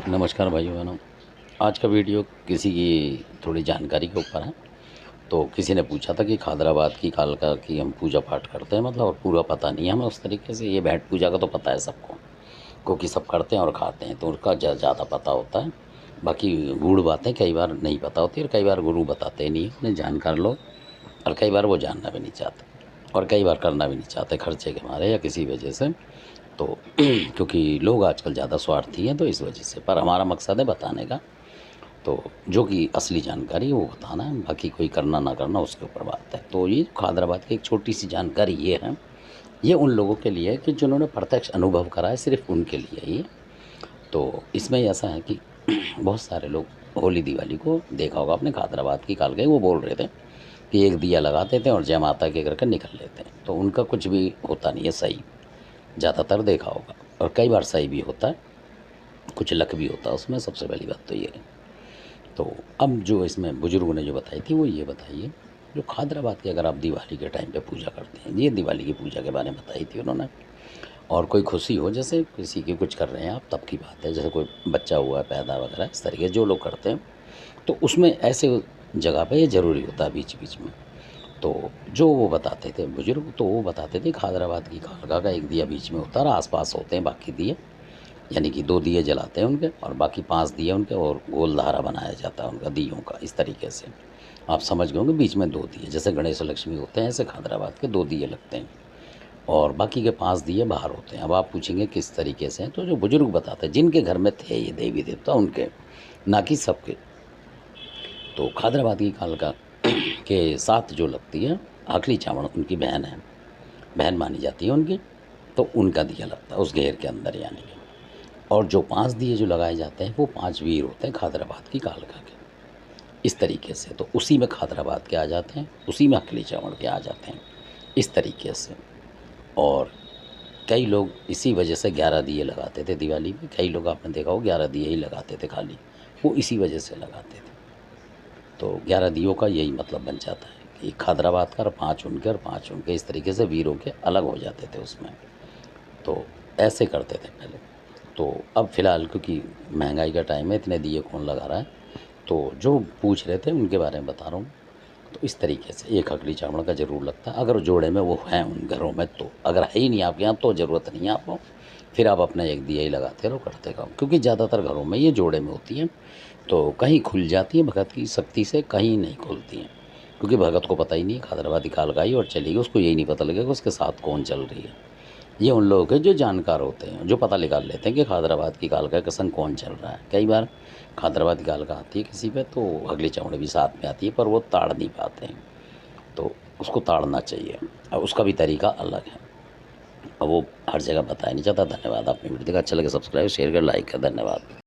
नमस्कार भाइयों बहनों। आज का वीडियो किसी की थोड़ी जानकारी के ऊपर है। तो किसी ने पूछा था कि खादराबाद की कालका की हम पूजा पाठ करते हैं, मतलब और पूरा पता नहीं है हमें उस तरीके से। ये भेंट पूजा का तो पता है सबको, क्योंकि सब करते हैं और खाते हैं, तो उनका ज़्यादा पता होता है। बाकी गूढ़ बातें कई बार नहीं पता होती और कई बार गुरु बताते नहीं, उन्हें जानकार लोग, और कई बार वो जानना भी नहीं चाहते और कई बार करना भी नहीं चाहते खर्चे के मारे या किसी वजह से। तो क्योंकि लोग आजकल ज़्यादा स्वार्थी हैं, तो इस वजह से। पर हमारा मकसद है बताने का, तो जो कि असली जानकारी है वो बताना है, बाकी कोई करना ना करना उसके ऊपर बात है। तो ये खादराबाद की एक छोटी सी जानकारी ये है, ये उन लोगों के लिए है कि जिन्होंने प्रत्यक्ष अनुभव करा है, सिर्फ उनके लिए ये। तो इसमें ऐसा है कि बहुत सारे लोग होली दिवाली को देखा होगा आपने, खादराबाद की काल गए वो बोल रहे थे कि एक दिया लगाते थे और जय माता के करके निकल लेते हैं। तो उनका कुछ भी होता नहीं है सही, ज़्यादातर देखा होगा, और कई बार सही भी होता है, कुछ लक भी होता है उसमें। सबसे पहली बात तो ये है। तो अब जो इसमें बुज़ुर्गों ने जो बताई थी वो ये बताइए, जो खादराबाद की अगर आप दिवाली के टाइम पे पूजा करते हैं, ये दिवाली की पूजा के बारे में बताई थी उन्होंने। और कोई खुशी हो, जैसे किसी की कुछ कर रहे हैं आप, तब की बात है, जैसे कोई बच्चा हुआ है पैदा वगैरह, इस तरीके जो लोग करते हैं, तो उसमें ऐसे जगह पे ये ज़रूरी होता है बीच बीच में। तो जो वो बताते थे बुज़ुर्ग, तो वो बताते थे खादराबाद की कालका का एक दिया बीच में होता है और आस-पास होते हैं बाकी दिए, यानी कि 2 दिए जलाते हैं उनके और बाकी 5 दिए उनके, और गोल धारा बनाया जाता है उनका दियों का, इस तरीके से। आप समझ गए होंगे, बीच में 2 दिए, जैसे गणेश और लक्ष्मी होते हैं, ऐसे खादराबाद के 2 दिए लगते हैं और बाकी के 5 दिए बाहर होते हैं। अब आप पूछेंगे किस तरीके से हैं, तो जो बुज़ुर्ग बताते हैं, जिनके घर में थे ये देवी देवता उनके, ना कि सबके। तो खादराबाद की कालका के साथ जो लगती है, आखली चावड़ उनकी बहन है, बहन मानी जाती है उनकी, तो उनका दिया लगता है उस घेर के अंदर, यानी कि। और जो 5 दिए जो लगाए जाते हैं वो 5 वीर होते हैं खादराबाद की कालका के, इस तरीके से। तो उसी में खादराबाद के आ जाते हैं, उसी में अखली चावड़ के आ जाते हैं, इस तरीके से। और कई लोग इसी वजह से 11 दिए लगाते थे दिवाली में। कई लोग आपने देखा हो 11 दिए ही लगाते थे खाली, वो इसी वजह से लगाते थे। तो 11 दियों का यही मतलब बन जाता है कि खादराबाद का, और 5 उनके और 5 उनके, इस तरीके से वीरों के अलग हो जाते थे उसमें। तो ऐसे करते थे पहले। तो अब फ़िलहाल क्योंकि महंगाई का टाइम है, इतने दिए कौन लगा रहा है, तो जो पूछ रहे थे उनके बारे में बता रहा हूँ। तो इस तरीके से एक अकली चावड़ का ज़रूर लगता है, अगर जोड़े में वो हैं उन घरों में। तो अगर है ही नहीं आपके यहाँ तो ज़रूरत नहीं है आपको, फिर आप अपना एक दिया ही लगाते रहो, करते रहो, क्योंकि ज़्यादातर घरों में ये जोड़े में होती हैं। तो कहीं खुल जाती है भगत की शक्ति से, कहीं नहीं खुलती हैं, क्योंकि भगत को पता ही नहीं है खादराबादी कालका आई और चली गई, उसको यही नहीं पता लगेगा कि उसके साथ कौन चल रही है। ये उन लोगों के जो जानकार होते हैं, जो पता निकाल लेते हैं कि खादराबाद की कालका के संग कौन चल रहा है। कई बार खादराबाद की कालका आती है किसी पे, तो अगली चावड़ भी साथ में आती है, पर वो ताड़ नहीं पाते हैं, तो उसको ताड़ना चाहिए। अब उसका भी तरीका अलग है, अब वो हर जगह बताया नहीं जाता। धन्यवाद। आपने वीडियो देखा, अच्छा लगे सब्सक्राइब शेयर कर लाइक कर, धन्यवाद।